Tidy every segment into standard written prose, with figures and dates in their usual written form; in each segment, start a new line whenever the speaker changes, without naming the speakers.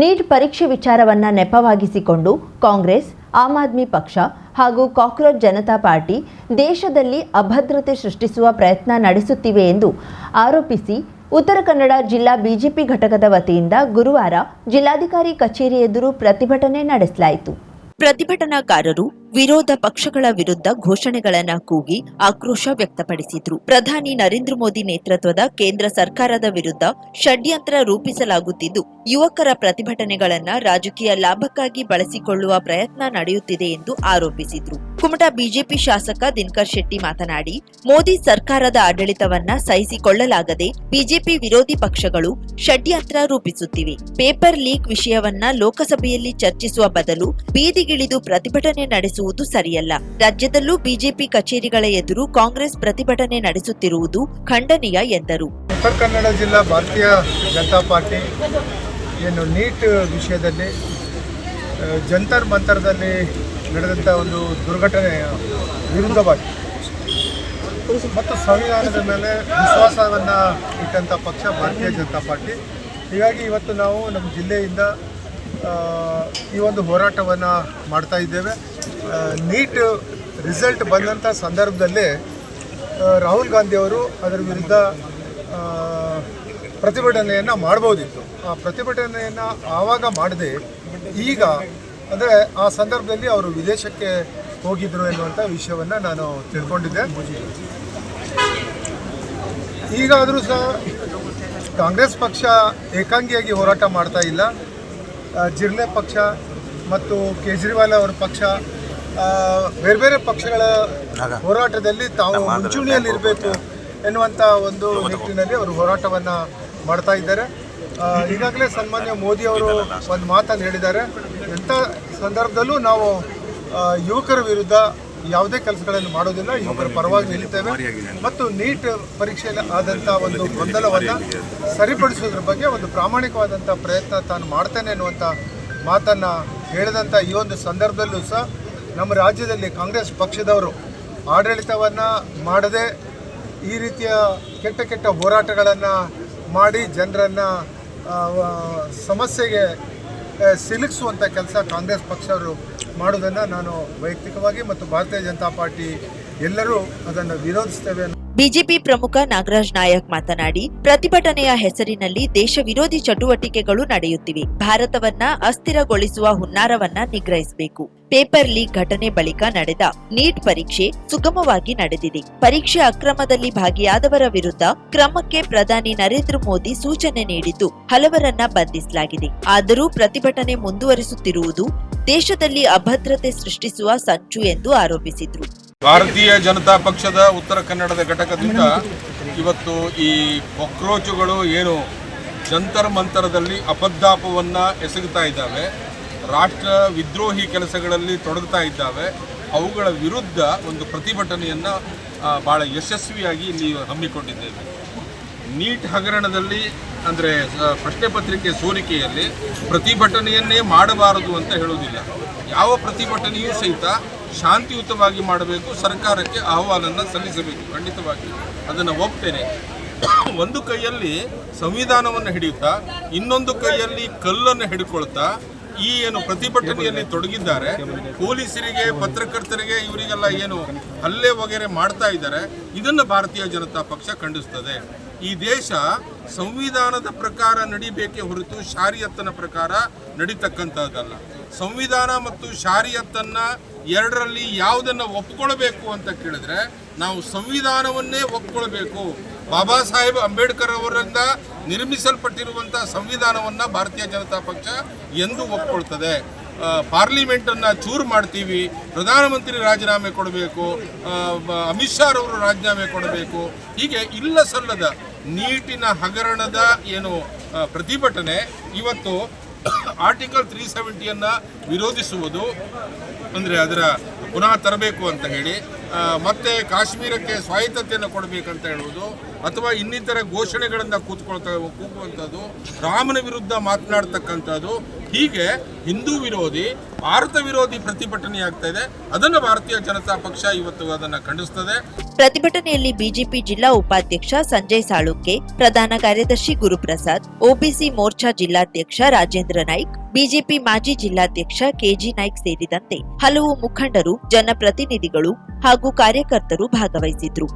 Neat ಪರೀಕ್ಷೆ ವಿಚಾರವನ್ನು ನೆಪವಾಗಿಸಿಕೊಂಡು ಕಾಂಗ್ರೆಸ್, ಆಮ್ ಆದ್ಮಿ ಪಕ್ಷ ಹಾಗೂ ಕಾಕ್ರೋಚ್ ಜನತಾ ಪಾರ್ಟಿ ದೇಶದಲ್ಲಿ ಅಭದ್ರತೆ ಸೃಷ್ಟಿಸುವ ಪ್ರಯತ್ನ ನಡೆಸುತ್ತಿವೆ ಎಂದು ಆರೋಪಿಸಿ ಉತ್ತರ ಕನ್ನಡ ಜಿಲ್ಲಾ ಬಿಜೆಪಿ ಘಟಕದ ವತಿಯಿಂದ ಗುರುವಾರ ಜಿಲ್ಲಾಧಿಕಾರಿ ಕಚೇರಿ ಎದುರು ಪ್ರತಿಭಟನೆ ನಡೆಸಲಾಯಿತು. ಪ್ರತಿಭಟನಾಕಾರರು ವಿರೋಧ ಪಕ್ಷಗಳ ವಿರುದ್ಧ ಘೋಷಣೆಗಳನ್ನ ಕೂಗಿ ಆಕ್ರೋಶ ವ್ಯಕ್ತಪಡಿಸಿದ್ರು. ಪ್ರಧಾನಿ ನರೇಂದ್ರ ಮೋದಿ ನೇತೃತ್ವದ ಕೇಂದ್ರ ಸರ್ಕಾರದ ವಿರುದ್ಧ ಷಡ್ಯಂತ್ರ ರೂಪಿಸಲಾಗುತ್ತಿದ್ದು, ಯುವಕರ ಪ್ರತಿಭಟನೆಗಳನ್ನ ರಾಜಕೀಯ ಲಾಭಕ್ಕಾಗಿ ಬಳಸಿಕೊಳ್ಳುವ ಪ್ರಯತ್ನ ನಡೆಯುತ್ತಿದೆ ಎಂದು ಆರೋಪಿಸಿದ್ರು. ಕುಮಟಾ ಬಿಜೆಪಿ ಶಾಸಕ ದಿನಕರ್ ಶೆಟ್ಟಿ ಮಾತನಾಡಿ, ಮೋದಿ ಸರ್ಕಾರದ ಆಡಳಿತವನ್ನ ಸಹಿಸಿಕೊಳ್ಳಲಾಗದೆ ಬಿಜೆಪಿ ವಿರೋಧಿ ಪಕ್ಷಗಳು ಷಡ್ಯಂತ್ರ ರೂಪಿಸುತ್ತಿವೆ. ಪೇಪರ್ ಲೀಕ್ ವಿಷಯವನ್ನ ಲೋಕಸಭೆಯಲ್ಲಿ ಚರ್ಚಿಸುವ ಬದಲು ಬೀದಿಗಿಳಿದು ಪ್ರತಿಭಟನೆ ನಡೆಸುವುದು ಸರಿಯಲ್ಲ. ರಾಜ್ಯದಲ್ಲೂ ಬಿಜೆಪಿ ಕಚೇರಿಗಳ ಎದುರು ಕಾಂಗ್ರೆಸ್ ಪ್ರತಿಭಟನೆ ನಡೆಸುತ್ತಿರುವುದು ಖಂಡನೀಯ ಎಂದರು.
ಉತ್ತರ ಕನ್ನಡ ಜಿಲ್ಲಾ ಭಾರತೀಯ ಜನತಾ ಪಾರ್ಟಿ ಏನು ನೀಟ್ ವಿಷಯದಲ್ಲಿ ಜಂತರ್ ಮಂತರದಲ್ಲಿ ನಡೆದಂಥ ಒಂದು ದುರ್ಘಟನೆಯ ವಿರುದ್ಧವಾಗಿ ಮತ್ತು ಸಂವಿಧಾನದ ಮೇಲೆ ವಿಶ್ವಾಸವನ್ನು ಇಟ್ಟಂಥ ಪಕ್ಷ ಭಾರತೀಯ ಜನತಾ ಪಾರ್ಟಿ. ಹೀಗಾಗಿ ಇವತ್ತು ನಾವು ನಮ್ಮ ಜಿಲ್ಲೆಯಿಂದ ಈ ಒಂದು ಹೋರಾಟವನ್ನು ಮಾಡ್ತಾ ಇದ್ದೇವೆ. ನೀಟ್ ರಿಸಲ್ಟ್ ಬಂದಂಥ ಸಂದರ್ಭದಲ್ಲಿ ರಾಹುಲ್ ಗಾಂಧಿಯವರು ಅದರ ವಿರುದ್ಧ ಪ್ರತಿಭಟನೆಯನ್ನು ಮಾಡ್ಬೋದಿತ್ತು. ಆ ಪ್ರತಿಭಟನೆಯನ್ನು ಆವಾಗ ಮಾಡದೆ ಈಗ ಅಂದರೆ ಆ ಸಂದರ್ಭದಲ್ಲಿ ಅವರು ವಿದೇಶಕ್ಕೆ ಹೋಗಿದ್ದರು ಎನ್ನುವಂಥ ವಿಷಯವನ್ನು ನಾನು ತಿಳ್ಕೊಂಡಿದ್ದೆ. ಈಗಾದರೂ ಸಹ ಕಾಂಗ್ರೆಸ್ ಪಕ್ಷ ಏಕಾಂಗಿಯಾಗಿ ಹೋರಾಟ ಮಾಡ್ತಾ ಇಲ್ಲ. ಜಿರ್ಲೆ ಪಕ್ಷ ಮತ್ತು ಕೇಜ್ರಿವಾಲ್ ಅವರ ಪಕ್ಷ ಬೇರೆ ಬೇರೆ ಪಕ್ಷಗಳ ಹೋರಾಟದಲ್ಲಿ ತಾವು ಮುಂಚೂಣಿಯಲ್ಲಿರಬೇಕು ಎನ್ನುವಂಥ ಒಂದು ನಿಟ್ಟಿನಲ್ಲಿ ಅವರು ಹೋರಾಟವನ್ನು ಮಾಡ್ತಾ ಇದ್ದಾರೆ. ಈಗಾಗಲೇ ಸನ್ಮಾನ್ಯ ಮೋದಿಯವರು ಒಂದು ಮಾತನ್ನು ಹೇಳಿದ್ದಾರೆ, ಎಂಥ ಸಂದರ್ಭದಲ್ಲೂ ನಾವು ಯುವಕರ ವಿರುದ್ಧ ಯಾವುದೇ ಕೆಲಸಗಳನ್ನು ಮಾಡೋದಿಲ್ಲ, ಯುವಕರ ಪರವಾಗಿ ನಿಲ್ತೇವೆ ಮತ್ತು ನೀಟ್ ಪರೀಕ್ಷೆಯಲ್ಲಿ ಆದಂಥ ಒಂದು ಗೊಂದಲವನ್ನು ಸರಿಪಡಿಸೋದ್ರ ಬಗ್ಗೆ ಒಂದು ಪ್ರಾಮಾಣಿಕವಾದಂಥ ಪ್ರಯತ್ನ ತಾನು ಮಾಡ್ತೇನೆ ಅನ್ನುವಂಥ ಮಾತನ್ನು ಹೇಳಿದಂಥ ಈ ಒಂದು ಸಂದರ್ಭದಲ್ಲೂ ಸಹ ನಮ್ಮ ರಾಜ್ಯದಲ್ಲಿ ಕಾಂಗ್ರೆಸ್ ಪಕ್ಷದವರು ಆಡಳಿತವನ್ನು ಮಾಡದೆ ಈ ರೀತಿಯ ಕೆಟ್ಟ ಕೆಟ್ಟ ಹೋರಾಟಗಳನ್ನು ಮಾಡಿ ಜನರನ್ನು ಸಮಸ್ಯೆಗೆ ಸಿಲುಕಿಸುವಂಥ ಕೆಲಸ ಕಾಂಗ್ರೆಸ್ ಪಕ್ಷವರು ಮಾಡುವುದನ್ನು ನಾನು ವೈಯಕ್ತಿಕವಾಗಿ ಮತ್ತು ಭಾರತೀಯ ಜನತಾ ಪಾರ್ಟಿ ಎಲ್ಲರೂ ಅದನ್ನು ವಿರೋಧಿಸ್ತೇವೆ.
ಬಿಜೆಪಿ ಪ್ರಮುಖ ನಾಗರಾಜ್ ನಾಯಕ್ ಮಾತನಾಡಿ, ಪ್ರತಿಭಟನೆಯ ಹೆಸರಿನಲ್ಲಿ ದೇಶ ವಿರೋಧಿ ಚಟುವಟಿಕೆಗಳು ನಡೆಯುತ್ತಿವೆ. ಭಾರತವನ್ನ ಅಸ್ಥಿರಗೊಳಿಸುವ ಹುನ್ನಾರವನ್ನ ನಿಗ್ರಹಿಸಬೇಕು. ಪೇಪರ್ ಲೀಕ್ ಘಟನೆ ಬಳಿಕ ನಡೆದ ನೀಟ್ ಪರೀಕ್ಷೆ ಸುಗಮವಾಗಿ ನಡೆದಿದೆ. ಪರೀಕ್ಷೆ ಅಕ್ರಮದಲ್ಲಿ ಭಾಗಿಯಾದವರ ವಿರುದ್ಧ ಕ್ರಮಕ್ಕೆ ಪ್ರಧಾನಿ ನರೇಂದ್ರ ಮೋದಿ ಸೂಚನೆ ನೀಡಿದ್ದು ಹಲವರನ್ನ ಬಂಧಿಸಲಾಗಿದೆ. ಆದರೂ ಪ್ರತಿಭಟನೆ ಮುಂದುವರಿಸುತ್ತಿರುವುದು ದೇಶದಲ್ಲಿ ಅಭದ್ರತೆ ಸೃಷ್ಟಿಸುವ ಸಂಚು ಎಂದು ಆರೋಪಿಸಿದ್ರು.
ಭಾರತೀಯ ಜನತಾ ಪಕ್ಷದ ಉತ್ತರ ಕನ್ನಡದ ಘಟಕದಿಂದ ಇವತ್ತು ಈ ಕಾಕ್ರೋಚುಗಳು ಏನು ಜಂತರ್ ಮಂತರದಲ್ಲಿ ಅಪದ್ದಾಪವನ್ನು ಎಸಗುತ್ತಾ ಇದ್ದಾವೆ, ರಾಷ್ಟ್ರ ವಿದ್ರೋಹಿ ಕೆಲಸಗಳಲ್ಲಿ ತೊಡಗುತ್ತಾ ಇದ್ದಾವೆ, ಅವುಗಳ ವಿರುದ್ಧ ಒಂದು ಪ್ರತಿಭಟನೆಯನ್ನು ಭಾಳ ಯಶಸ್ವಿಯಾಗಿ ಇಲ್ಲಿ ಹಮ್ಮಿಕೊಂಡಿದ್ದೇವೆ. ನೀಟ್ ಹಗರಣದಲ್ಲಿ ಅಂದರೆ ಪ್ರಶ್ನೆ ಪತ್ರಿಕೆ ಸೋರಿಕೆಯಲ್ಲಿ ಪ್ರತಿಭಟನೆಯನ್ನೇ ಮಾಡಬಾರದು ಅಂತ ಹೇಳುವುದಿಲ್ಲ. ಯಾವ ಪ್ರತಿಭಟನೆಯೂ ಸಹಿತ ಶಾಂತಿಯುತವಾಗಿ ಮಾಡಬೇಕು, ಸರ್ಕಾರಕ್ಕೆ ಅಹವಾಲನ್ನು ಸಲ್ಲಿಸಬೇಕು. ಖಂಡಿತವಾಗಿ ಅದನ್ನು ಒಪ್ತೇನೆ. ಒಂದು ಕೈಯಲ್ಲಿ ಸಂವಿಧಾನವನ್ನು ಹಿಡಿಯುತ್ತಾ ಇನ್ನೊಂದು ಕೈಯಲ್ಲಿ ಕಲ್ಲನ್ನು ಹಿಡ್ಕೊಳ್ತಾ ಈ ಏನು ಪ್ರತಿಭಟನೆಯಲ್ಲಿ ತೊಡಗಿದ್ದಾರೆ, ಪೊಲೀಸರಿಗೆ, ಪತ್ರಕರ್ತರಿಗೆ, ಇವರಿಗೆಲ್ಲ ಏನು ಹಲ್ಲೆ ವಗೇರೆ ಮಾಡ್ತಾ ಇದ್ದಾರೆ, ಇದನ್ನು ಭಾರತೀಯ ಜನತಾ ಪಕ್ಷ ಖಂಡಿಸ್ತದೆ. ಈ ದೇಶ ಸಂವಿಧಾನದ ಪ್ರಕಾರ ನಡಿಬೇಕೇ ಹೊರತು ಶಾರಿಯತ್ತನ ಪ್ರಕಾರ ನಡೀತಕ್ಕಂಥದ್ದಲ್ಲ. ಸಂವಿಧಾನ ಮತ್ತು ಶಾರಿಯತ್ತನ್ನು ಎರಡರಲ್ಲಿ ಯಾವುದನ್ನು ಒಪ್ಕೊಳ್ಬೇಕು ಅಂತ ಕೇಳಿದ್ರೆ ನಾವು ಸಂವಿಧಾನವನ್ನೇ ಒಪ್ಕೊಳ್ಬೇಕು. ಬಾಬಾ ಸಾಹೇಬ್ ಅಂಬೇಡ್ಕರ್ ಅವರಿಂದ ನಿರ್ಮಿಸಲ್ಪಟ್ಟಿರುವಂಥ ಸಂವಿಧಾನವನ್ನು ಭಾರತೀಯ ಜನತಾ ಪಕ್ಷ ಎಂದು ಒಪ್ಕೊಳ್ತದೆ. ಪಾರ್ಲಿಮೆಂಟನ್ನು ಚೂರು ಮಾಡ್ತೀವಿ, ಪ್ರಧಾನಮಂತ್ರಿ ರಾಜೀನಾಮೆ ಕೊಡಬೇಕು, ಅಮಿತ್ ಶಾ ಅವರು ರಾಜೀನಾಮೆ ಕೊಡಬೇಕು, ಹೀಗೆ ಇಲ್ಲ ಸಲ್ಲದ ನೀಟಿನ ಹಗರಣದ ಏನು ಪ್ರತಿಭಟನೆ ಇವತ್ತು ಆರ್ಟಿಕಲ್ 370 ವಿರೋಧಿಸುವುದು, ಅಂದರೆ ಅದರ ಪುನಃ ತರಬೇಕು ಅಂತ ಹೇಳಿ, ಮತ್ತೆ ಕಾಶ್ಮೀರಕ್ಕೆ ಸ್ವಾಯತ್ತತೆಯನ್ನು ಕೊಡಬೇಕಂತ ಹೇಳುವುದು, ಅಥವಾ ಇನ್ನಿತರ ಘೋಷಣೆಗಳನ್ನು ಕೂಗುವಂಥದ್ದು, ರಾಮನ ವಿರುದ್ಧ ಮಾತನಾಡ್ತಕ್ಕಂಥದ್ದು, ಹೀಗೆ ಹಿಂದೂ ವಿರೋಧಿ, ಭಾರತ ವಿರೋಧಿ ಪ್ರತಿಭಟನೆ ಆಗ್ತಾ ಇದೆ. ಅದನ್ನು ಭಾರತೀಯ ಜನತಾ ಪಕ್ಷ ಇವತ್ತು ಅದನ್ನು ಖಂಡಿಸ್ತದೆ.
ಪ್ರತಿಭಟನೆಯಲ್ಲಿ ಬಿಜೆಪಿ ಜಿಲ್ಲಾ ಉಪಾಧ್ಯಕ್ಷ ಸಂಜಯ್ ಸಾಳುಂಕೆ, ಪ್ರಧಾನ ಕಾರ್ಯದರ್ಶಿ ಗುರುಪ್ರಸಾದ್, ಒಬಿಸಿ ಮೋರ್ಚಾ ಜಿಲ್ಲಾಧ್ಯಕ್ಷ ರಾಜೇಂದ್ರ ನಾಯ್ಕ್, ಬಿಜೆಪಿ ಮಾಜಿ ಜಿಲ್ಲಾಧ್ಯಕ್ಷ ಕೆಜಿ ನಾಯ್ಕ್ ಸೇರಿದಂತೆ ಹಲವು ಮುಖಂಡರು, ಜನಪ್ರತಿನಿಧಿಗಳು ಹಾಗೂ ಕಾರ್ಯಕರ್ತರು ಭಾಗವಹಿಸಿದ್ರು.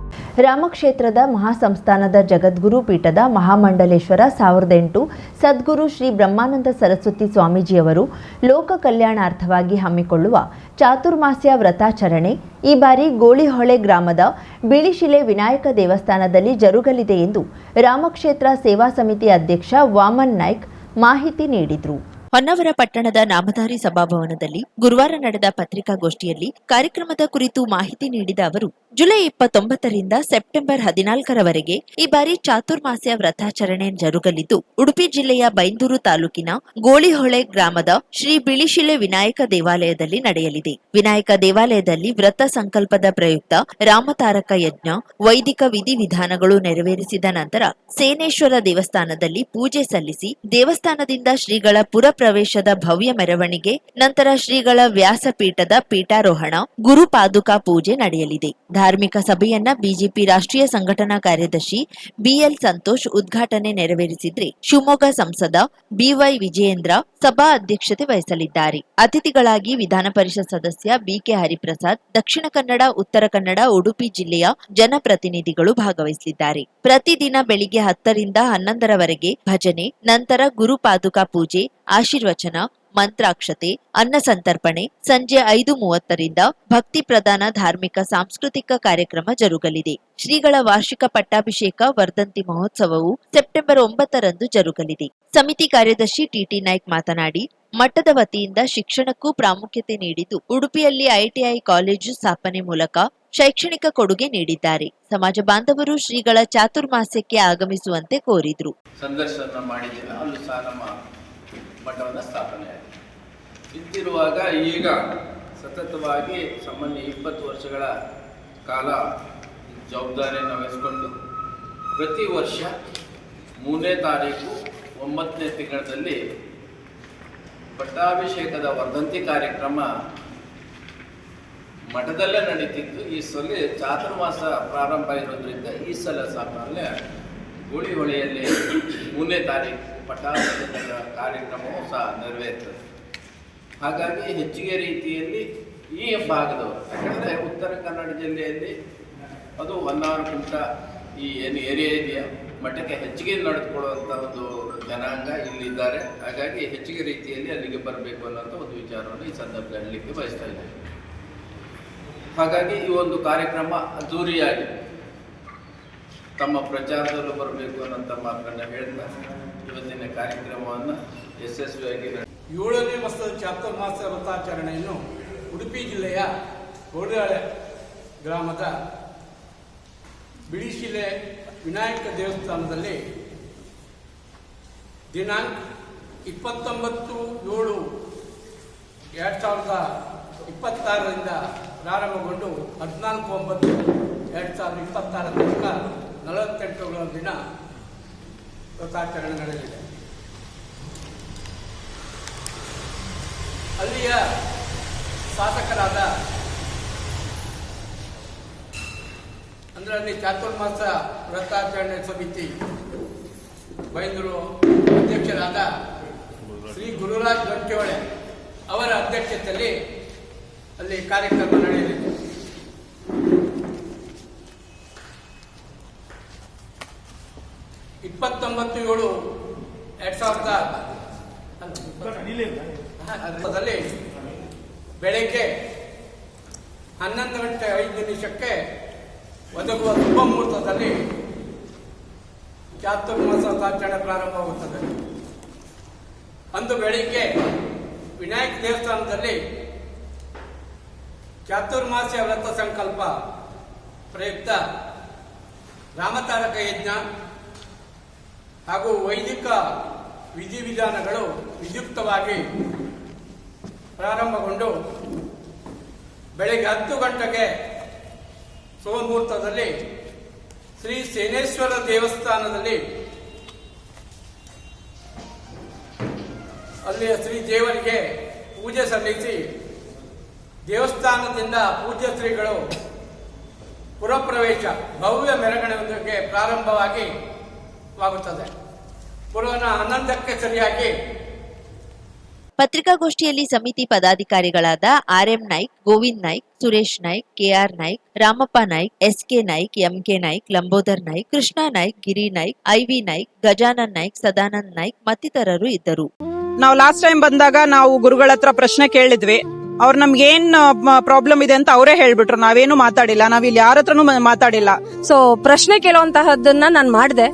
ರಾಮಕ್ಷೇತ್ರದ ಮಹಾಸಂಸ್ಥಾನದ ಜಗದ್ಗುರು ಪೀಠದ ಮಹಾಮಂಡಲೇಶ್ವರ 1008 ಸದ್ಗುರು ಶ್ರೀ ಬ್ರಹ್ಮಾನಂದ ಸರಸ್ವತಿ ಸ್ವಾಮೀಜಿಯವರು ಲೋಕ ಕಲ್ಯಾಣಾರ್ಥವಾಗಿ ಹಮ್ಮಿಕೊಳ್ಳುವ ಚಾತುರ್ಮಾಸ್ಯ ವ್ರತಾಚರಣೆ ಈ ಬಾರಿ ಗೋಳಿಹೊಳೆ ಗ್ರಾಮದ ಬಿಳಿಶಿಲೆ ವಿನಾಯಕ ದೇವಸ್ಥಾನದಲ್ಲಿ ಜರುಗಲಿದೆ ಎಂದು ರಾಮಕ್ಷೇತ್ರ ಸೇವಾ ಸಮಿತಿ ಅಧ್ಯಕ್ಷ ವಾಮನ್ ನಾಯ್ಕ್ ಮಾಹಿತಿ ನೀಡಿದರು. ಹೊನ್ನವರ ಪಟ್ಟಣದ ನಾಮಧಾರಿ ಸಭಾಭವನದಲ್ಲಿ ಗುರುವಾರ ನಡೆದ ಪತ್ರಿಕಾಗೋಷ್ಠಿಯಲ್ಲಿ ಕಾರ್ಯಕ್ರಮದ ಕುರಿತು ಮಾಹಿತಿ ನೀಡಿದ ಅವರು, ಜುಲೈ 29ರಿಂದ ಸೆಪ್ಟೆಂಬರ್ 14ರವರೆಗೆ ಈ ಬಾರಿ ಚಾತುರ್ಮಾಸ್ಯ ವ್ರತಾಚರಣೆ ಜರುಗಲಿದ್ದು, ಉಡುಪಿ ಜಿಲ್ಲೆಯ ಬೈಂದೂರು ತಾಲೂಕಿನ ಗೋಳಿಹೊಳೆ ಗ್ರಾಮದ ಶ್ರೀ ಬಿಳಿಶಿಲೆ ವಿನಾಯಕ ದೇವಾಲಯದಲ್ಲಿ ನಡೆಯಲಿದೆ. ವಿನಾಯಕ ದೇವಾಲಯದಲ್ಲಿ ವ್ರತ ಸಂಕಲ್ಪದ ಪ್ರಯುಕ್ತ ರಾಮತಾರಕ ಯಜ್ಞ, ವೈದಿಕ ವಿಧಿವಿಧಾನಗಳು ನೆರವೇರಿಸಿದ ನಂತರ ಸೇನೇಶ್ವರ ದೇವಸ್ಥಾನದಲ್ಲಿ ಪೂಜೆ ಸಲ್ಲಿಸಿ ದೇವಸ್ಥಾನದಿಂದ ಶ್ರೀಗಳ ಪುರ ಪ್ರವೇಶದ ಭವ್ಯ ಮೆರವಣಿಗೆ, ನಂತರ ಶ್ರೀಗಳ ವ್ಯಾಸಪೀಠದ ಪೀಠಾರೋಹಣ, ಗುರುಪಾದುಕಾ ಪೂಜೆ ನಡೆಯಲಿದೆ. ಧಾರ್ಮಿಕ ಸಭೆಯನ್ನ ಬಿಜೆಪಿ ರಾಷ್ಟ್ರೀಯ ಸಂಘಟನಾ ಕಾರ್ಯದರ್ಶಿ ಬಿಎಲ್ ಸಂತೋಷ್ ಉದ್ಘಾಟನೆ ನೆರವೇರಿಸಿದ್ರೆ, ಶಿವಮೊಗ್ಗ ಸಂಸದ ಬಿವೈ ವಿಜಯೇಂದ್ರ ಸಭಾ ಅಧ್ಯಕ್ಷತೆ ವಹಿಸಲಿದ್ದಾರೆ. ಅತಿಥಿಗಳಾಗಿ ವಿಧಾನ ಪರಿಷತ್ ಸದಸ್ಯ ಬಿಕೆ ಹರಿಪ್ರಸಾದ್, ದಕ್ಷಿಣ ಕನ್ನಡ, ಉತ್ತರ ಕನ್ನಡ, ಉಡುಪಿ ಜಿಲ್ಲೆಯ ಜನಪ್ರತಿನಿಧಿಗಳು ಭಾಗವಹಿಸಲಿದ್ದಾರೆ. ಪ್ರತಿದಿನ ಬೆಳಿಗ್ಗೆ 10ರಿಂದ 11ರವರೆಗೆ ಭಜನೆ, ನಂತರ ಗುರುಪಾದುಕಾ ಪೂಜೆ, ಆಶೀರ್ವಚನ, ಮಂತ್ರಾಕ್ಷತೆ, ಅನ್ನ ಸಂತರ್ಪಣೆ, ಸಂಜೆ 5:30ರಿಂದ ಭಕ್ತಿ ಪ್ರಧಾನ ಧಾರ್ಮಿಕ ಸಾಂಸ್ಕೃತಿಕ ಕಾರ್ಯಕ್ರಮ ಜರುಗಲಿದೆ. ಶ್ರೀಗಳ ವಾರ್ಷಿಕ ಪಟ್ಟಾಭಿಷೇಕ ವರ್ಧಂತಿ ಮಹೋತ್ಸವವು ಸೆಪ್ಟೆಂಬರ್ 9ರಂದು ಜರುಗಲಿದೆ. ಸಮಿತಿ ಕಾರ್ಯದರ್ಶಿ ಟಿಟಿ ನಾಯ್ಕ್ ಮಾತನಾಡಿ, ಮಠದ ವತಿಯಿಂದ ಶಿಕ್ಷಣಕ್ಕೂ ಪ್ರಾಮುಖ್ಯತೆ ನೀಡಿದ್ದು, ಉಡುಪಿಯಲ್ಲಿ ಐಟಿಐ ಕಾಲೇಜು ಸ್ಥಾಪನೆ ಮೂಲಕ ಶೈಕ್ಷಣಿಕ ಕೊಡುಗೆ ನೀಡಿದ್ದಾರೆ. ಸಮಾಜ ಬಾಂಧವರು ಶ್ರೀಗಳ ಚಾತುರ್ಮಾಸ್ಯಕ್ಕೆ ಆಗಮಿಸುವಂತೆ ಕೋರಿದ್ರು.
ಸಂದರ್ಶನ ಮಾಡಿದ್ದೇನೆ, ಅಲ್ಲೂ ಸಹ ನಮ್ಮ ಮಠವನ್ನು ಸ್ಥಾಪನೆ ಆಗಿದೆ. ಇದ್ದಿರುವಾಗ ಈಗ ಸತತವಾಗಿ ಸಾಮಾನ್ಯ 20 ವರ್ಷಗಳ ಕಾಲ ಜವಾಬ್ದಾರಿಯನ್ನು ವಹಿಸಿಕೊಂಡು ಪ್ರತಿ ವರ್ಷ 3ನೇ ತಾರೀಕು 9ನೇ ತಿಂಗಳಲ್ಲಿ ಪಟ್ಟಾಭಿಷೇಕದ ವರ್ಧಂತಿ ಕಾರ್ಯಕ್ರಮ ಮಠದಲ್ಲೇ ನಡೀತಿತ್ತು. ಈ ಸಲ ಚಾತುರ್ಮಾಸ ಪ್ರಾರಂಭ ಇರೋದ್ರಿಂದ ಈ ಸಲ ಸಾಮಾನ್ಯ ಗೋಳಿಹೊಳೆಯಲ್ಲಿ 3ನೇ ತಾರೀಕು ಪಟ್ಟಾಭಿಷೇಕದ ಕಾರ್ಯಕ್ರಮವೂ ಸಹ ನೆರವೇರ್ತದೆ. ಹಾಗಾಗಿ ಹೆಚ್ಚಿಗೆ ರೀತಿಯಲ್ಲಿ ಈ ಭಾಗದವರು, ಯಾಕಂದರೆ ಉತ್ತರ ಕನ್ನಡ ಜಿಲ್ಲೆಯಲ್ಲಿ ಅದು ಹೊನ್ನಾವರಕುಂಟ ಈ ಏನು ಏರಿಯಾ ಇದೆಯಾ ಮಠಕ್ಕೆ ಹೆಚ್ಚಿಗೆ ನಡೆದುಕೊಳ್ಳುವಂಥ ಒಂದು ಜನಾಂಗ ಇಲ್ಲಿದ್ದಾರೆ. ಹಾಗಾಗಿ ಹೆಚ್ಚಿಗೆ ರೀತಿಯಲ್ಲಿ ಅಲ್ಲಿಗೆ ಬರಬೇಕು ಅನ್ನೋಂಥ ಒಂದು ವಿಚಾರವನ್ನು ಈ ಸಂದರ್ಭದಲ್ಲಿ ಹೇಳಲಿಕ್ಕೆ ಬಯಸ್ತಾ ಇದ್ದೇನೆ. ಹಾಗಾಗಿ ಈ ಒಂದು ಕಾರ್ಯಕ್ರಮ ಅದ್ದೂರಿಯಾಗಿ ತಮ್ಮ ಪ್ರಚಾರದಲ್ಲೂ ಬರಬೇಕು ಅನ್ನೋಂಥ ಮಾತನ್ನು ಹೇಳ್ತಾ ಇವತ್ತಿನ ಕಾರ್ಯಕ್ರಮವನ್ನು ಯಶಸ್ವಿಯಾಗಿ
7ನೇ ವರ್ಷದ ಚಾತುರ್ಮಾಸ ವ್ರತಾಚರಣೆಯನ್ನು ಉಡುಪಿ ಜಿಲ್ಲೆಯ ಗೋಳಿಹೊಳೆ ಗ್ರಾಮದ ಬಿಳಿಶಿಲೆ ವಿನಾಯಕ ದೇವಸ್ಥಾನದಲ್ಲಿ ದಿನಾಂಕ 29/7/2026ರಿಂದ ಪ್ರಾರಂಭಗೊಂಡು 14/9/2026 ತನಕ 48 ದಿನ ವ್ರತಾಚರಣೆ ನಡೆಯಲಿದೆ. ಅಲ್ಲಿಯ ಶಾಸಕರಾದ ಅಂದರೆ ಅಲ್ಲಿ ಚಾತುರ್ಮಾಸ ವ್ರತಾಚರಣೆ ಸಮಿತಿ ಬೈಂದೂರು ಅಧ್ಯಕ್ಷರಾದ ಶ್ರೀ ಗುರುರಾಜ್ ಗಂಟೆಹೊಳೆ ಅವರ ಅಧ್ಯಕ್ಷತೆಯಲ್ಲಿ ಅಲ್ಲಿ ಕಾರ್ಯಕ್ರಮ ನಡೆಯಲಿದೆ. ದಲ್ಲಿ ಬೆಳಗ್ಗೆ 11:05 ಒದಗುವ ಶುಭ ಮುಹೂರ್ತದಲ್ಲಿ ಚಾತುರ್ಮಾಸ ವ್ರತಾಚರಣೆ ಪ್ರಾರಂಭವಾಗುತ್ತದೆ. ಅಂದು ಬೆಳಿಗ್ಗೆ ವಿನಾಯಕ ದೇವಸ್ಥಾನದಲ್ಲಿ ಚಾತುರ್ಮಾಸ್ಯ ವ್ರತ ಸಂಕಲ್ಪ ಪ್ರಯುಕ್ತ ರಾಮತಾರಕ ಯಜ್ಞ ಹಾಗೂ ವೈದಿಕ ವಿಧಿವಿಧಾನಗಳು ವಿದ್ಯುಕ್ತವಾಗಿ ಪ್ರಾರಂಭಗೊಂಡು ಬೆಳಗ್ಗೆ 10 ಗಂಟೆಗೆ ಸುಮುಹೂರ್ತದಲ್ಲಿ ಶ್ರೀ ಸೇನೇಶ್ವರ ದೇವಸ್ಥಾನದಲ್ಲಿ ಅಲ್ಲಿಯ ಶ್ರೀ ದೇವರಿಗೆ ಪೂಜೆ ಸಲ್ಲಿಸಿ ದೇವಸ್ಥಾನದಿಂದ ಪೂಜ್ಯ ಶ್ರೀಗಳು ಪುರಪ್ರವೇಶ ಭವ್ಯ ಮೆರವಣಿಗೆ ಪ್ರಾರಂಭವಾಗುತ್ತದೆ. ಪುರಾಣ 11ಕ್ಕೆ ಸರಿಯಾಗಿ
ಪತ್ರಿಕಾಗೋಷ್ಠಿಯಲ್ಲಿ ಸಮಿತಿ ಪದಾಧಿಕಾರಿಗಳಾದ RM Naik, Govind Naik, Suresh Naik, KR Naik, Ramappa Naik, SK Naik, MK Naik, Lambodar Naik, Krishna Naik, Giri Naik, IV Naik, Gajanan Naik, Sadanand Naik ಮತ್ತಿತರರು ಇದ್ದರು.
ನಾವು ಲಾಸ್ಟ್ ಟೈಮ್ ಬಂದಾಗ ನಾವು ಗುರುಗಳ ಹತ್ರ ಪ್ರಶ್ನೆ ಕೇಳಿದ್ವಿ. ಅವ್ರು ನಮ್ಗೆ ಏನ್ ಪ್ರಾಬ್ಲಮ್ ಇದೆ ಅಂತ ಅವರೇ ಹೇಳ್ಬಿಟ್ರು. ನಾವೇನು ಮಾತಾಡಿಲ್ಲ, ನಾವಿಲ್ಲಿ ಯಾರ ಹತ್ರನೂ ಮಾತಾಡಿಲ್ಲ.
ಸೊ ಪ್ರಶ್ನೆ ಕೇಳುವಂತಹದ್ದನ್ನ ನಾನು ಮಾಡಿದೆ.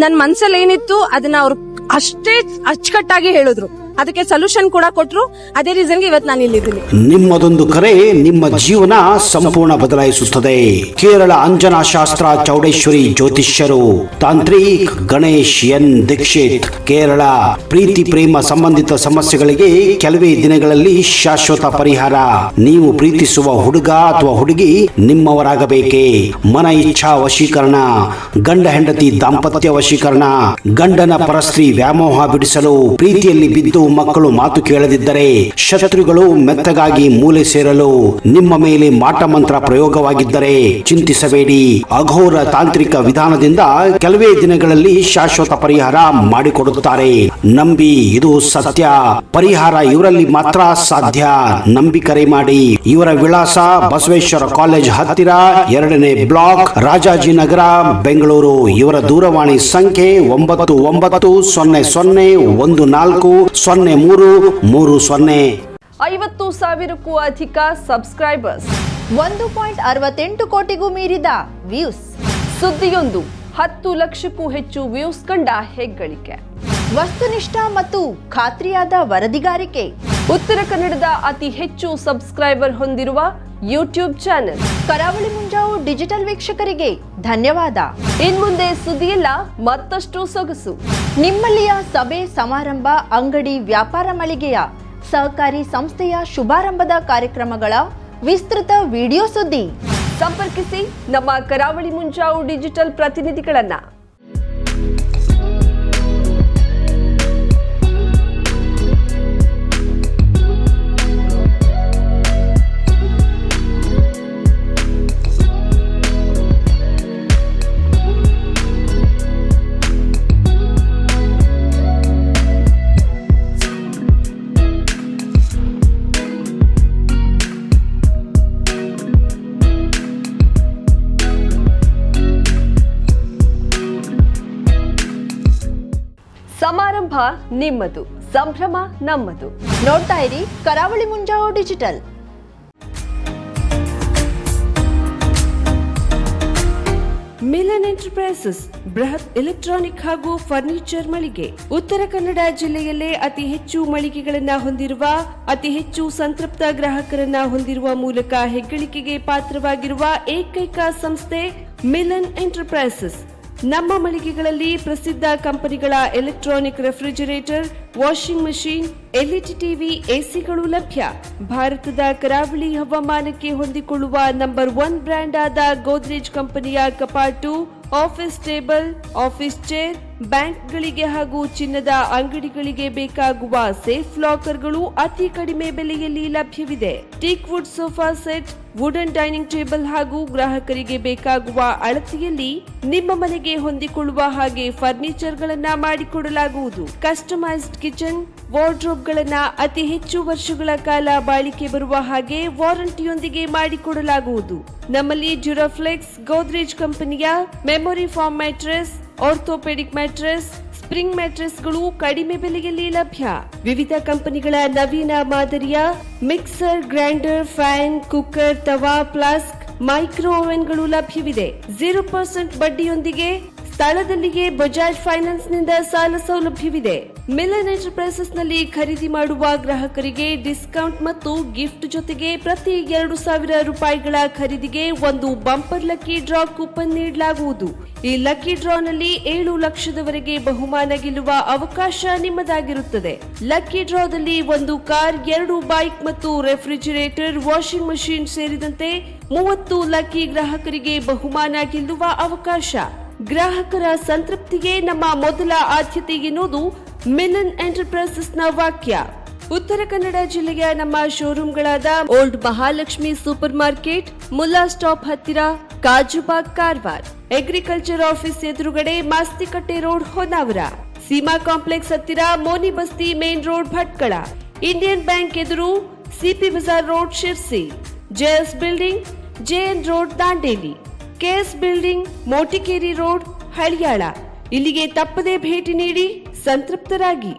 ನನ್ ಮನ್ಸಲ್ಲಿ ಏನಿತ್ತು ಅದನ್ನ ಅವ್ರು ಅಷ್ಟೇ ಅಚ್ಚುಕಟ್ಟಾಗಿ ಹೇಳಿದ್ರು. ಅದಕ್ಕೆ ಸೊಲ್ಯೂಷನ್ ಕೂಡ ಕೊಟ್ರು. ಅದೇ ರೀಸನ್ಗೆ ಇವತ್ತು ನಾನು ಇಲ್ಲಿದ್ದೀನಿ.
ನಿಮ್ಮದೊಂದು ಕರೆ ನಿಮ್ಮ ಜೀವನ ಸಂಪೂರ್ಣ ಬದಲಾಯಿಸುತ್ತದೆ. ಕೇರಳ ಅಂಜನಾ ಶಾಸ್ತ್ರ ಚೌಡೇಶ್ವರಿ ಜ್ಯೋತಿಷ್ಯರು ತಾಂತ್ರಿಕ್ ಗಣೇಶ್ ಎನ್ ದೀಕ್ಷಿತ್, ಕೇರಳ. ಪ್ರೀತಿ ಪ್ರೇಮ ಸಂಬಂಧಿತ ಸಮಸ್ಯೆಗಳಿಗೆ ಕೆಲವೇ ದಿನಗಳಲ್ಲಿ ಶಾಶ್ವತ ಪರಿಹಾರ. ನೀವು ಪ್ರೀತಿಸುವ ಹುಡುಗ ಅಥವಾ ಹುಡುಗಿ ನಿಮ್ಮವರಾಗಬೇಕೇ? ಮನ ಇಚ್ಛಾ ವಶೀಕರಣ, ಗಂಡ ಹೆಂಡತಿ ದಾಂಪತ್ಯ ವಶೀಕರಣ, ಗಂಡನ ಪರಸ್ತ್ರೀ ವ್ಯಾಮೋಹ ಬಿಡಿಸಲು, ಪ್ರೀತಿಯಲ್ಲಿ ಬಿದ್ದು ಮಕ್ಕಳು ಮಾತು ಕೇಳದಿದ್ದರೆ, ಶತ್ರುಗಳು ಮೆತ್ತಗಾಗಿ ಮೂಲೆ ಸೇರಲು, ನಿಮ್ಮ ಮೇಲೆ ಮಾಟ ಮಂತ್ರ ಪ್ರಯೋಗವಾಗಿದ್ದರೆ ಚಿಂತಿಸಬೇಡಿ. ಅಘೋರ ತಾಂತ್ರಿಕ ವಿಧಾನದಿಂದ ಕೆಲವೇ ದಿನಗಳಲ್ಲಿ ಶಾಶ್ವತ ಪರಿಹಾರ ಮಾಡಿಕೊಡುತ್ತಾರೆ. ನಂಬಿ, ಇದು ಸತ್ಯ. ಪರಿಹಾರ ಇವರಲ್ಲಿ ಮಾತ್ರ ಸಾಧ್ಯ. ನಂಬಿ ಕರೆ ಮಾಡಿ. ಇವರ ವಿಳಾಸ ಬಸವೇಶ್ವರ ಕಾಲೇಜ್ ಹತ್ತಿರ, 2ನೇ ಬ್ಲಾಕ್, ರಾಜಾಜಿನಗರ, ಬೆಂಗಳೂರು. ಇವರ ದೂರವಾಣಿ ಸಂಖ್ಯೆ 9900140330.
50,000ಕ್ಕೂ ಅಧಿಕ ಸಬ್ಸ್ಕ್ರೈಬರ್ಸ್,
1.68 ಕೋಟಿಗೂ ಮೀರಿದ ವ್ಯೂಸ್,
ಸುದ್ದಿಯೊಂದು 10 ಲಕ್ಷಕ್ಕೂ ಹೆಚ್ಚು ವ್ಯೂಸ್ ಕಂಡ ಹೆಗ್ಗಳಿಕೆ,
ವಸ್ತುನಿಷ್ಠ ಮತ್ತು ಖಾತ್ರಿಯಾದ ವರದಿಗಾರಿಕೆ,
ಉತ್ತರ ಕನ್ನಡದ ಅತಿ ಹೆಚ್ಚು ಸಬ್ಸ್ಕ್ರೈಬರ್ ಹೊಂದಿರುವ ಯೂಟ್ಯೂಬ್ ಚಾನೆಲ್.
ಕರಾವಳಿ ಮುಂಜಾವು ಡಿಜಿಟಲ್ ವೀಕ್ಷಕರಿಗೆ ಧನ್ಯವಾದ.
ಇನ್ಮುಂದೆ ಸುದ್ದಿಯಲ್ಲ ಮತ್ತಷ್ಟು ಸೊಗಸು.
ನಿಮ್ಮಲ್ಲಿಯ ಸಭೆ ಸಮಾರಂಭ, ಅಂಗಡಿ ವ್ಯಾಪಾರ ಮಳಿಗೆಯ, ಸಹಕಾರಿ ಸಂಸ್ಥೆಯ ಶುಭಾರಂಭದ ಕಾರ್ಯಕ್ರಮಗಳ ವಿಸ್ತೃತ ವಿಡಿಯೋ ಸುದ್ದಿ.
ಸಂಪರ್ಕಿಸಿ ನಮ್ಮ ಕರಾವಳಿ ಮುಂಜಾವು ಡಿಜಿಟಲ್ ಪ್ರತಿನಿಧಿಗಳನ್ನ. ಸಮಾರಂಭ ನಿಮ್ಮದು, ಸಂಭ್ರಮ ನಮ್ಮದು.
ನೋಡ್ತಾ ಇರಿ ಕರಾವಳಿ ಮುಂಜಾವು ಡಿಜಿಟಲ್.
ಮಿಲನ್ ಎಂಟರ್ಪ್ರೈಸಸ್ ಬೃಹತ್ ಎಲೆಕ್ಟ್ರಾನಿಕ್ ಹಾಗೂ ಫರ್ನಿಚರ್ ಮಳಿಗೆ. ಉತ್ತರ ಕನ್ನಡ ಜಿಲ್ಲೆಯಲ್ಲೇ ಅತಿ ಹೆಚ್ಚು ಮಳಿಗೆಗಳನ್ನ ಹೊಂದಿರುವ, ಅತಿ ಹೆಚ್ಚು ಸಂತೃಪ್ತ ಗ್ರಾಹಕರನ್ನ ಹೊಂದಿರುವ ಮೂಲಕ ಹೆಗ್ಗಳಿಕೆಗೆ ಪಾತ್ರವಾಗಿರುವ ಏಕೈಕ ಸಂಸ್ಥೆ ಮಿಲನ್ ಎಂಟರ್ಪ್ರೈಸಸ್. ನಮ್ಮ ಮಳಿಗೆಗಳಲ್ಲಿ ಪ್ರಸಿದ್ಧ ಕಂಪನಿಗಳ electronic refrigerator, washing machine, LED TV, ಎಸಿಗಳು ಲಭ್ಯ. ಭಾರತದ ಕರಾವಳಿ ಹವಾಮಾನಕ್ಕೆ ಹೊಂದಿಕೊಳ್ಳುವ ನಂಬರ್ 1 ಬ್ರ್ಯಾಂಡ್ ಆದ ಗೋದ್ರೇಜ್ ಕಂಪನಿಯ ಕಪಾಟು, ಆಫೀಸ್ ಟೇಬಲ್, ಆಫೀಸ್ ಚೇರ್, ಬ್ಯಾಂಕ್ಗಳಿಗೆ ಹಾಗೂ ಚಿನ್ನದ ಅಂಗಡಿಗಳಿಗೆ ಬೇಕಾಗುವ ಸೇಫ್ ಲಾಕರ್ಗಳು ಅತಿ ಕಡಿಮೆ ಬೆಲೆಯಲ್ಲಿ ಲಭ್ಯವಿದೆ. Teak wood sofa set, wooden dining table ಹಾಗೂ ಗ್ರಾಹಕರಿಗೆ ಬೇಕಾಗುವ ಅಳತೆಯಲ್ಲಿ ನಿಮ್ಮ ಮನೆಗೆ ಹೊಂದಿಕೊಳ್ಳುವ ಹಾಗೆ ಫರ್ನಿಚರ್ ಗಳನ್ನ ಮಾಡಿಕೊಡಲಾಗುವುದು. ಕಸ್ಟಮೈಸ್ಡ್ ಕಿಚನ್, ವಾರ್ಡ್ರೋಬ್ ಗಳನ್ನ ಅತಿ ಹೆಚ್ಚು ವರ್ಷಗಳ ಕಾಲ ಬಾಳಿಕೆ ಬರುವ ಹಾಗೆ ವಾರಂಟಿಯೊಂದಿಗೆ ಮಾಡಿಕೊಡಲಾಗುವುದು. ನಮ್ಮಲ್ಲಿ ಡ್ಯೂರಾಫ್ಲೆಕ್ಸ್, ಗೋದ್ರೇಜ್ ಕಂಪನಿಯ memory foam mattress, orthopaedic mattress, spring ಮ್ಯಾಟ್ರೆಸ್ಗಳು ಕಡಿಮೆ ಬೆಲೆಯಲ್ಲಿ ಲಭ್ಯ. ವಿವಿಧ ಕಂಪನಿಗಳ ನವೀನ ಮಾದರಿಯ mixer, grinder, fan, cooker, tawa, flask, micro ಓವೆನ್ಗಳು ಲಭ್ಯವಿದೆ. 0% ಬಡ್ಡಿಯೊಂದಿಗೆ ಸ್ಥಳದಲ್ಲಿಯೇ ಬಜಾಜ್ ಫೈನಾನ್ಸ್ ನಿಂದ ಸಾಲ ಸೌಲಭ್ಯವಿದೆ. ಮಿಲನ್ ಎಂಟರ್ಪ್ರೈಸಸ್ ನಲ್ಲಿ ಖರೀದಿ ಮಾಡುವ ಗ್ರಾಹಕರಿಗೆ ಡಿಸ್ಕೌಂಟ್ ಮತ್ತು ಗಿಫ್ಟ್ ಜೊತೆಗೆ ಪ್ರತಿ 2,000 ರೂಪಾಯಿಗಳ ಖರೀದಿಗೆ ಒಂದು ಬಂಪರ್ ಲಕ್ಕಿ ಡ್ರಾ ಕೂಪನ್ ನೀಡಲಾಗುವುದು. ಈ ಲಕ್ಕಿ ಡ್ರಾನಲ್ಲಿ 7 ಲಕ್ಷದವರೆಗೆ ಬಹುಮಾನ ಗೆಲ್ಲುವ ಅವಕಾಶ ನಿಮ್ಮದಾಗಿರುತ್ತದೆ. ಲಕ್ಕಿ ಡ್ರಾದಲ್ಲಿ 1 ಕಾರ್, 2 ಬೈಕ್ ಮತ್ತು ರೆಫ್ರಿಜರೇಟರ್, ವಾಷಿಂಗ್ ಮಷೀನ್ ಸೇರಿದಂತೆ 30 ಲಕ್ಕಿ ಗ್ರಾಹಕರಿಗೆ ಬಹುಮಾನ ಗೆಲ್ಲುವ ಅವಕಾಶ. ಗ್ರಾಹಕರ ಸಂತೃಪ್ತಿಗೆ ನಮ್ಮ ಮೊದಲ ಆದ್ಯತೆ ಎನ್ನುವುದು ಮಿಲನ್ ಎಂಟರ್ಪ್ರೈಸಸ್ ನ ವಾಕ್ಯ. ಉತ್ತರ ಕನ್ನಡ ಜಿಲ್ಲೆಯ ನಮ್ಮ ಶೋರೂಮ್ಗಳಾದ old Mahalakshmi supermarket, Mulla stop ಹತ್ತಿರ, ಕಾಜುಬಾಗ್ ಕಾರವಾರ, ಅಗ್ರಿಕಲ್ಚರ್ ಆಫೀಸ್ ಎದುರುಗಡೆ ಮಾಸ್ತಿಕಟ್ಟೆ ರೋಡ್ ಹೊನ್ನಾವರ, ಸೀಮಾ ಕಾಂಪ್ಲೆಕ್ಸ್ ಹತ್ತಿರ Moni Basti main road Bhatkal, Indian Bank ಎದುರು CP Bazar road Sirsi, JS building JN road Dandeli, KS building Motikeri road Haliyal. ಇಲ್ಲಿಗೆ ತಪ್ಪದೇ ಭೇಟಿ ನೀಡಿ ಸಂತೃಪ್ತರಾಗಿ.